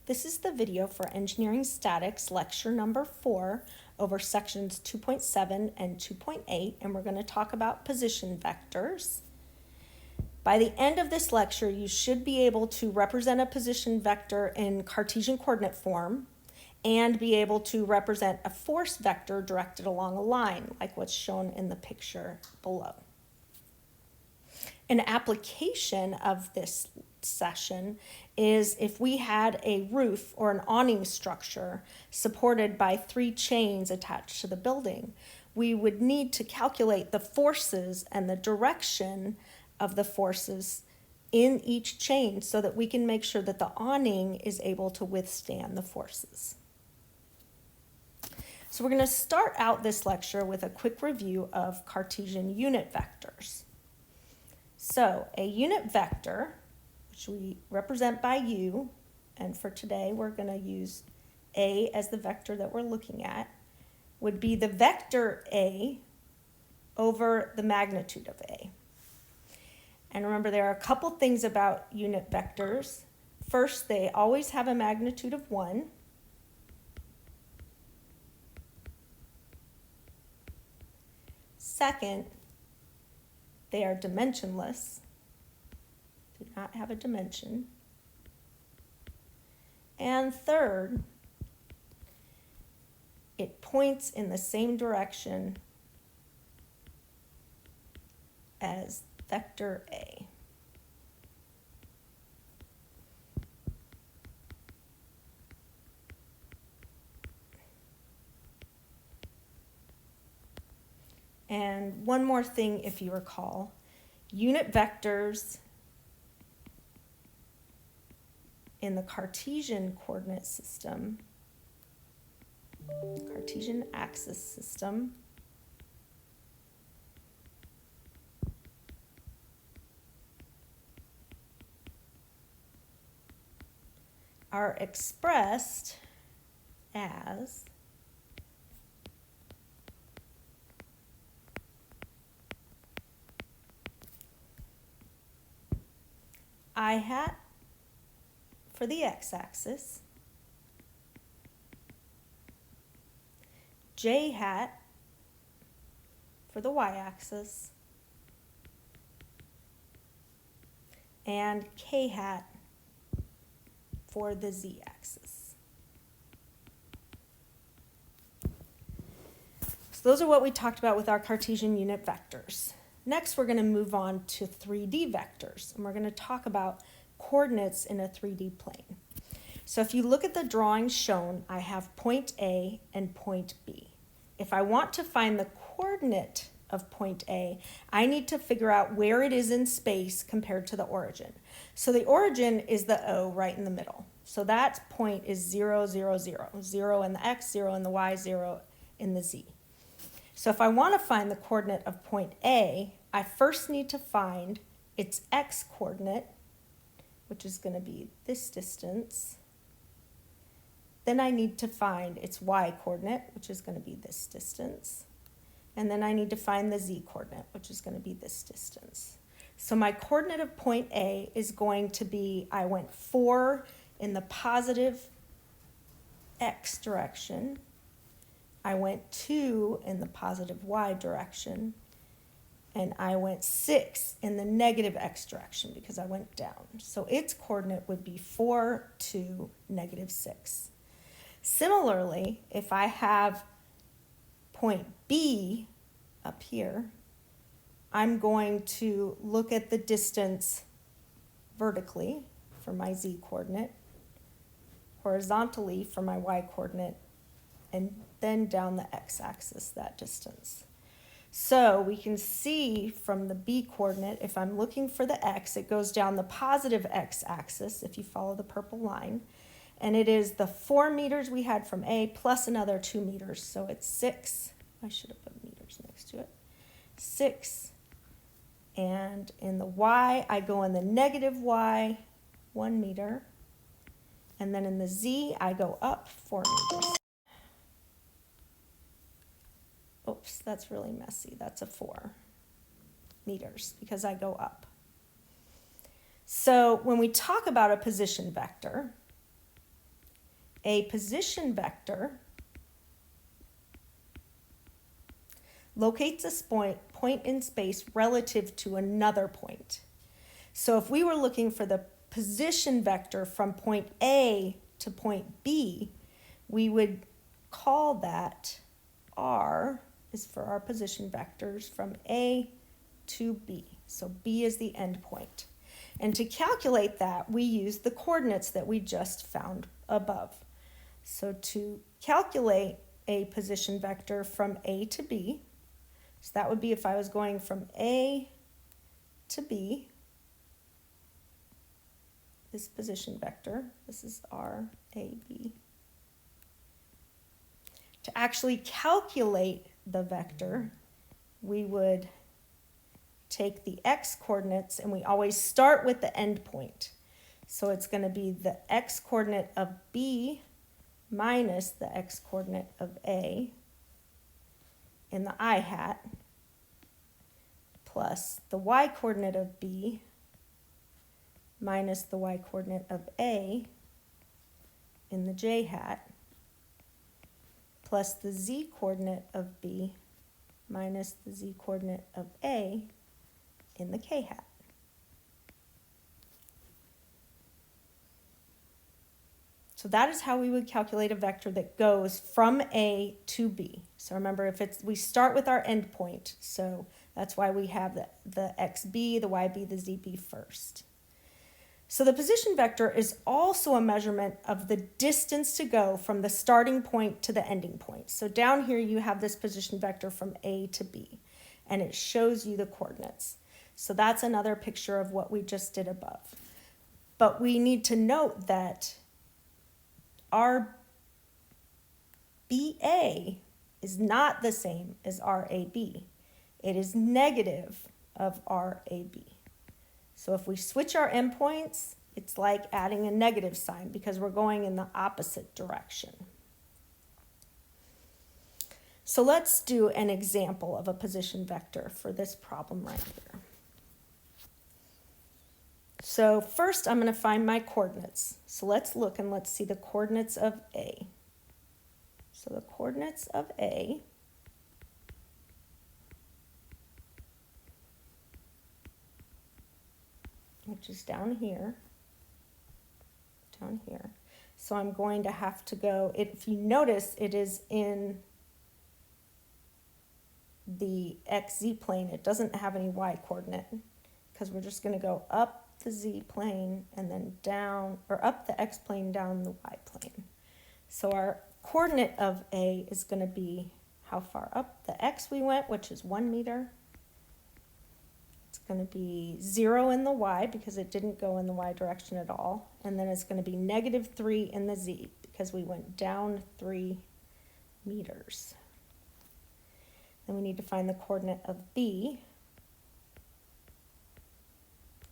This is the video for Engineering Statics, lecture number 4, over sections 2.7 and 2.8, and we're going to talk about position vectors. By the end of this lecture, you should be able to represent a position vector in Cartesian coordinate form and be able to represent a force vector directed along a line, like what's shown in the picture below. An application of this session is if we had a roof or an awning structure supported by 3 chains attached to the building, we would need to calculate the forces and the direction of the forces in each chain so that we can make sure that the awning is able to withstand the forces. So we're going to start out this lecture with a quick review of Cartesian unit vectors. So a unit vector, which we represent by U, and for today we're going to use A as the vector that we're looking at, would be the vector A over the magnitude of A. And remember, there are a couple things about unit vectors. First, they always have a magnitude of 1. Second, they are dimensionless, do not have a dimension. And third, it points in the same direction as vector A. And one more thing, if you recall, unit vectors in the Cartesian coordinate system, Cartesian axis system, are expressed as I hat for the x-axis, j hat for the y-axis, and k hat for the z-axis. So those are what we talked about with our Cartesian unit vectors. Next, we're going to move on to 3D vectors, and we're going to talk about coordinates in a 3D plane. So if you look at the drawing shown, I have point A and point B. If I want to find the coordinate of point A, I need to figure out where it is in space compared to the origin. So the origin is the O right in the middle. So that point is 0, 0, 0. 0 in the x, 0 in the y, 0 in the z. So if I want to find the coordinate of point A, I first need to find its x coordinate, which is going to be this distance. Then I need to find its y coordinate, which is going to be this distance. And then I need to find the z coordinate, which is going to be this distance. So my coordinate of point A is going to be, I went 4 in the positive x direction. I went 2 in the positive y direction. And I went 6 in the negative x direction because I went down. So its coordinate would be 4, 2, negative 6. Similarly, if I have point B up here, I'm going to look at the distance vertically for my z coordinate, horizontally for my y coordinate, and then down the x-axis that distance. So we can see from the B coordinate, if I'm looking for the x, it goes down the positive x-axis if you follow the purple line. And it is the 4 meters we had from A plus another 2 meters. So it's 6. I should have put meters next to it. 6. And in the y, I go in the negative y, 1 meter. And then in the z, I go up 4 meters. Oops, that's really messy. That's a 4 meters because I go up. So when we talk about a position vector, a position vector locates a point in space relative to another point. So if we were looking for the position vector from point A to point B, we would call that R is for our position vectors from A to B. So B is the end point. And to calculate that, we use the coordinates that we just found above. So to calculate a position vector from A to B, so that would be if I was going from A to B, this position vector, this is R, A, B. To actually calculate the vector, we would take the x coordinates, and we always start with the end point. So it's going to be the x coordinate of B minus the x coordinate of A in the I hat plus the y coordinate of B minus the y coordinate of A in the j hat plus the z coordinate of B minus the z coordinate of A in the k hat. So that is how we would calculate a vector that goes from A to B. So remember, we start with our endpoint, so that's why we have the xb, the yb, the zb first. So the position vector is also a measurement of the distance to go from the starting point to the ending point. So down here you have this position vector from A to B, and it shows you the coordinates. So that's another picture of what we just did above. But we need to note that our BA is not the same as RAB. It is negative of RAB. So if we switch our endpoints, it's like adding a negative sign because we're going in the opposite direction. So let's do an example of a position vector for this problem right here. So first I'm going to find my coordinates. So let's look and let's see the coordinates of A. So the coordinates of A which is down here. So I'm going to have to go, if you notice, it is in the XZ plane. It doesn't have any Y coordinate because we're just going to go up the Z plane and then down, or up the X plane, down the Y plane. So our coordinate of A is going to be how far up the X we went, which is 1 meter. It's going to be 0 in the Y because it didn't go in the Y direction at all. And then it's going to be -3 in the Z because we went down 3 meters. Then we need to find the coordinate of B.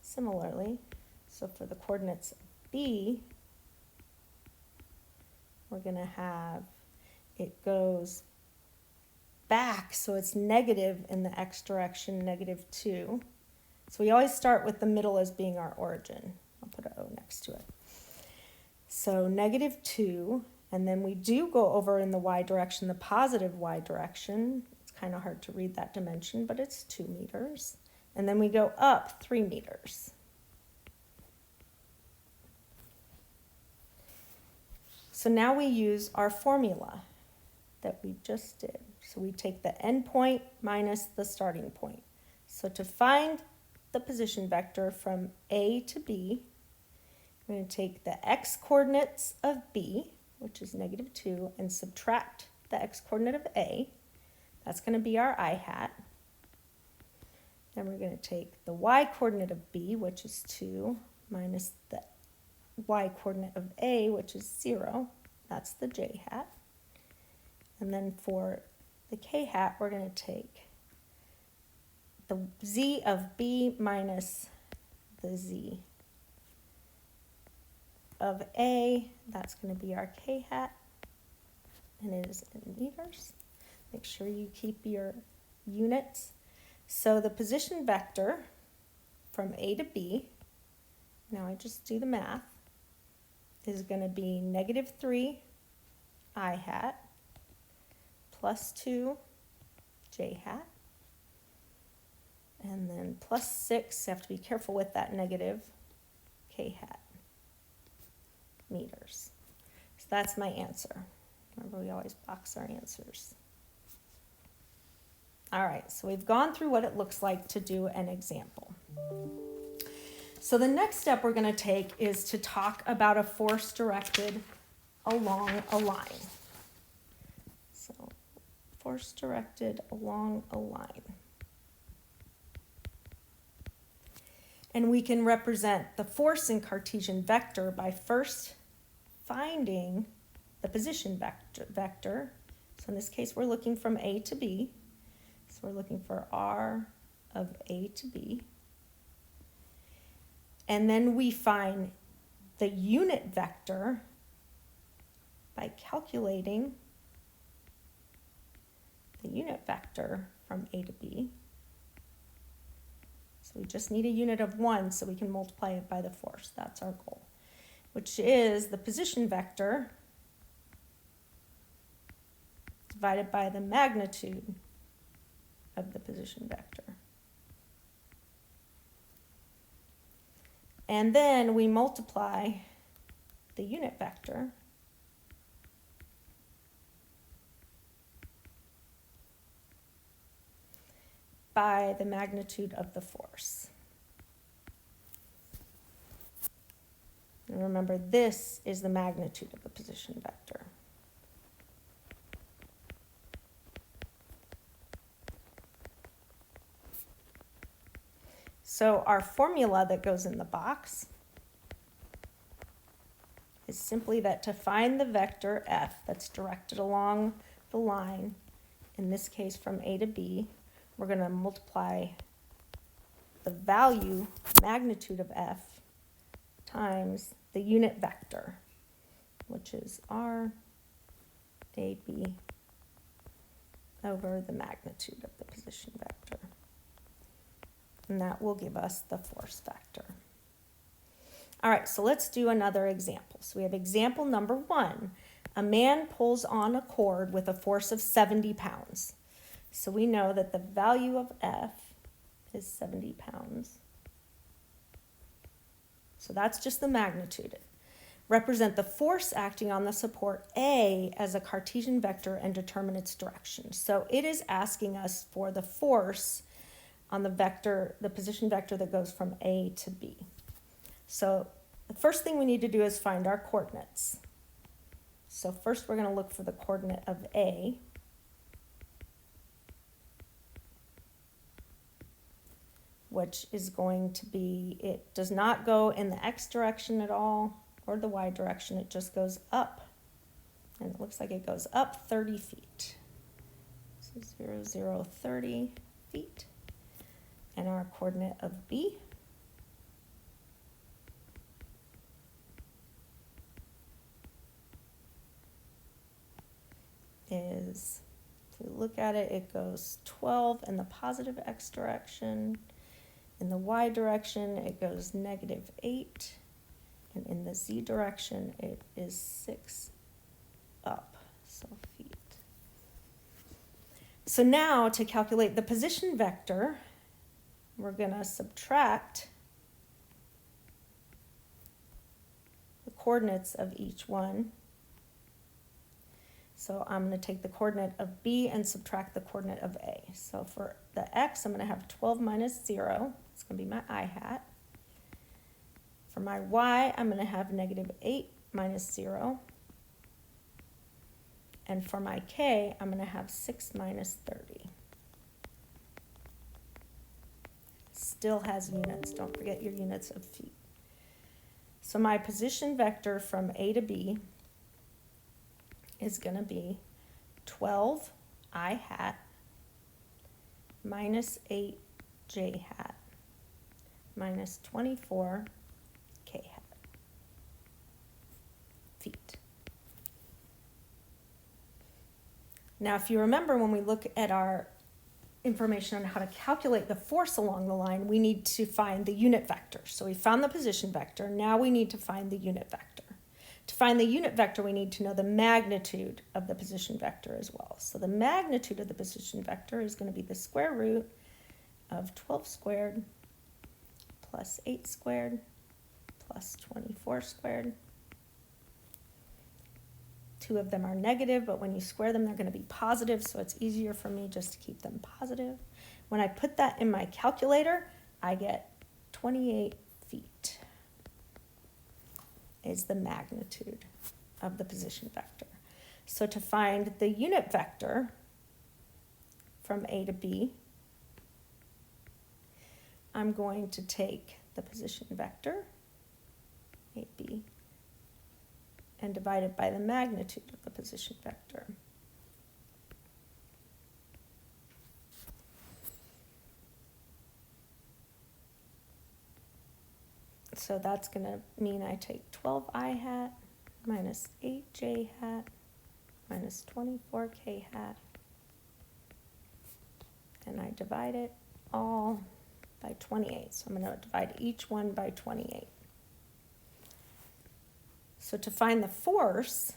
Similarly, so for the coordinates of B, we're going to have, it goes back, so it's negative in the X direction, -2. So we always start with the middle as being our origin. I'll put an O next to it. So -2, and then we do go over in the Y direction, the positive Y direction. It's kind of hard to read that dimension, but it's 2 meters. And then we go up 3 meters. So now we use our formula that we just did. So we take the endpoint minus the starting point. So to find the position vector from A to B, we're going to take the x coordinates of B, which is -2, and subtract the x coordinate of A. That's going to be our I hat. Then we're going to take the y coordinate of B, which is 2, minus the y coordinate of A, which is 0. That's the j hat. And then for the k hat, we're going to take the z of B minus the z of A. That's going to be our k hat. And it is in meters. Make sure you keep your units. So the position vector from A to B, now I just do the math, is going to be -3 I hat plus 2 j hat, and then plus 6, you have to be careful with that negative, k hat meters. So that's my answer. Remember, we always box our answers. All right, so we've gone through what it looks like to do an example. So the next step we're going to take is to talk about a force directed along a line. So force directed along a line. And we can represent the force in Cartesian vector by first finding the position vector. So in this case, we're looking from A to B. So we're looking for R of A to B. And then we find the unit vector by calculating the unit vector from A to B. So we just need a unit of 1 so we can multiply it by the force. That's our goal, which is the position vector divided by the magnitude of the position vector. And then we multiply the unit vector by the magnitude of the force. And remember, this is the magnitude of the position vector. So our formula that goes in the box is simply that to find the vector f that's directed along the line, in this case from A to B, we're going to multiply the value, magnitude of f, times the unit vector, which is R AB over the magnitude of the position vector. And that will give us the force vector. All right, so let's do another example. So we have example number 1. A man pulls on a cord with a force of 70 pounds. So we know that the value of F is 70 pounds. So that's just the magnitude. Represent the force acting on the support A as a Cartesian vector and determine its direction. So it is asking us for the force on the vector, the position vector that goes from A to B. So the first thing we need to do is find our coordinates. So first we're going to look for the coordinate of A. Which is going to be, it does not go in the x direction at all or the y direction, it just goes up. And it looks like it goes up 30 feet. So 0, 0, 30 feet. And our coordinate of B is, if we look at it, it goes 12 in the positive x direction. In the y direction, it goes -8. And in the z direction, it is 6 up, so feet. So now to calculate the position vector, we're going to subtract the coordinates of each one. So I'm going to take the coordinate of B and subtract the coordinate of A. So for the x, I'm going to have 12 minus 0. It's going to be my I hat. For my y, I'm going to have -8 minus 0. And for my k, I'm going to have 6 minus 30. Still has units. Don't forget your units of feet. So my position vector from A to B is going to be 12 I hat minus 8 j hat minus 24 k hat feet. Now, if you remember, when we look at our information on how to calculate the force along the line, we need to find the unit vector. So we found the position vector. Now we need to find the unit vector. To find the unit vector, we need to know the magnitude of the position vector as well. So the magnitude of the position vector is going to be the square root of 12 squared plus 8 squared plus 24 squared. Two of them are negative, but when you square them, they're going to be positive, so it's easier for me just to keep them positive. When I put that in my calculator, I get 28 feet is the magnitude of the position vector. So to find the unit vector from A to B, I'm going to take the position vector, AB, and divide it by the magnitude of the position vector. So that's going to mean I take 12i hat minus 8j hat minus 24k hat, and I divide it all by 28. So I'm going to divide each one by 28. So to find the force,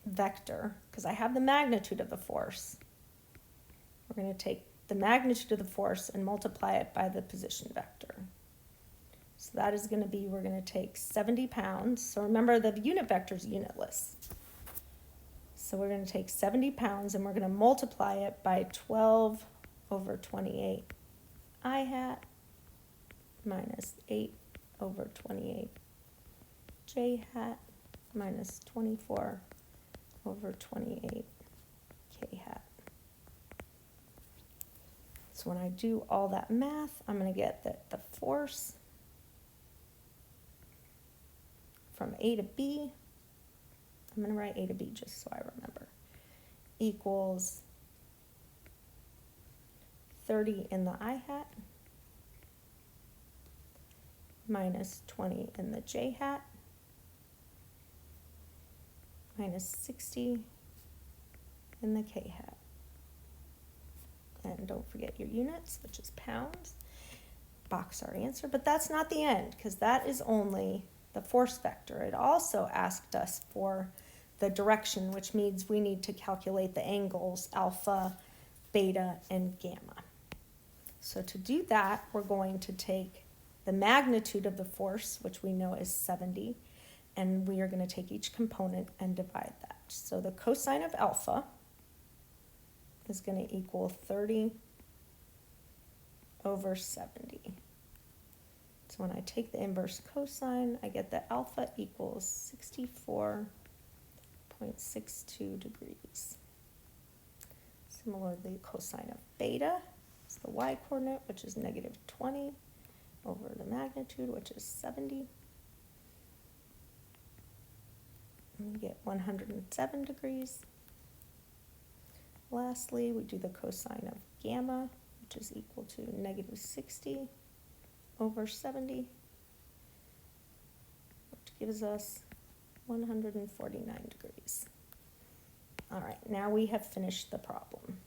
vector, because I have the magnitude of the force, we're going to take the magnitude of the force and multiply it by the position vector. So that is going to be, we're going to take 70 pounds. So remember, the unit vector is unitless. So we're going to take 70 pounds and we're going to multiply it by 12 over 28 I hat minus 8 over 28 j hat minus 24 over 28 k hat. So when I do all that math, I'm going to get that the force from A to B, I'm going to write A to B just so I remember, equals 30 in the I hat minus 20 in the j hat minus 60 in the k hat. And don't forget your units, which is pounds. Box our answer, but that's not the end, because that is only the force vector. It also asked us for the direction, which means we need to calculate the angles alpha, beta, and gamma. So to do that, we're going to take the magnitude of the force, which we know is 70, and we are going to take each component and divide that. So the cosine of alpha is going to equal 30 over 70. So when I take the inverse cosine, I get that alpha equals 64.62 degrees. Similarly, cosine of beta is the y-coordinate, which is negative 20 over the magnitude, which is 70. And we get 107 degrees. Lastly, we do the cosine of gamma, which is equal to negative 60 over 70, which gives us 149 degrees. All right, now we have finished the problem.